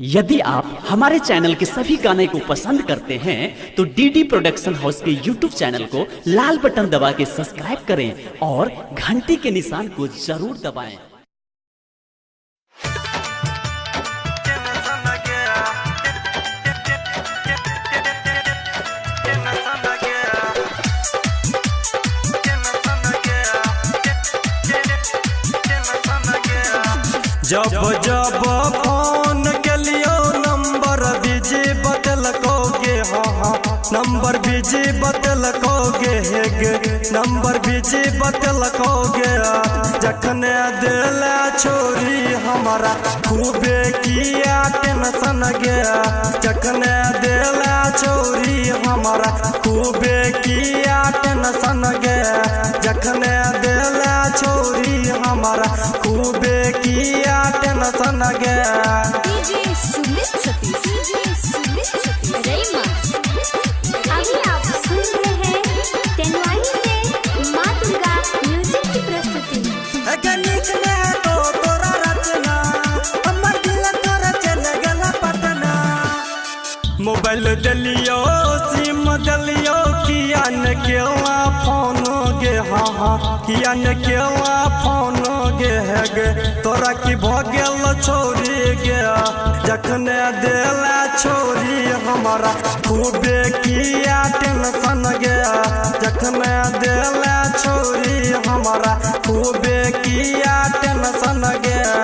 यदि आप हमारे चैनल के सभी गाने को पसंद करते हैं तो डीडी प्रोडक्शन हाउस के यूट्यूब चैनल को लाल बटन दबा के सब्सक्राइब करें और घंटी के निशान को जरूर दबाएं। जब जब फोन के लियो नंबर बिजी बदलकोगे, हाँ नंबर बिजी बदलकोगे, नंबर बिजी बदलकोगे। जखने दिल छोरी हमारा खूबे किया टेंशन गया, जखने दिल छोरी हमारा खूबे किया टेंशन गया, जखने दिल छोरी हमारा खूबे किया टेंशन गया। अभी आप सुन रहे हैं तेनवाही से माँ दुर्गा म्यूजिक की प्रस्तुति। तोरा रचना हमर दिल तोरा चले गला पटना। मोबाइल दलियो सिम दलियो किया न केवा फोन गे, हाँ किया न केवा फोन गे तोरा की भगेल छोरी गया, जखने दिल छोरी हमारा खूबे किया टेंशन गया, जखने दिल छोरी हमारा खूबे किया टेंशन गया।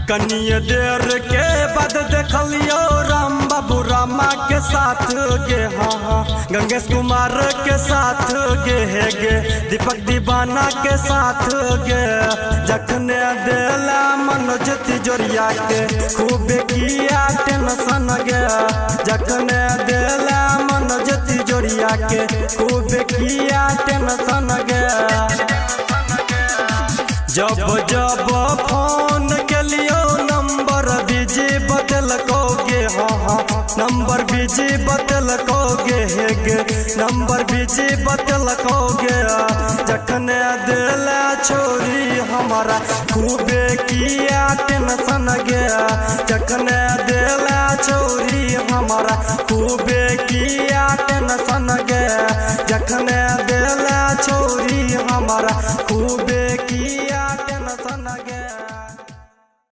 कनिए देर के बाद देखलियो राम बाबू रामा के साथ गे, हाँ गंगेश कुमार के साथ गे दीपक दीवाना के साथ गे, जखने दिला मनोज तिजोरिया के खूबे किया टेंशन गया, जखने दिला मनोज तिजोरिया के खूबे किया टेंशन गया। जब जब फोन के लियो नंबर बिजी बदलकोगे, हाँ नंबर बिजी बदलकोगे, नंबर बिजी बदलकोगे। जखने दिल छोरी हमारा खूबे किया टेंशन गया, जखने दिल छोरी हमारा खूबे किया टेंशन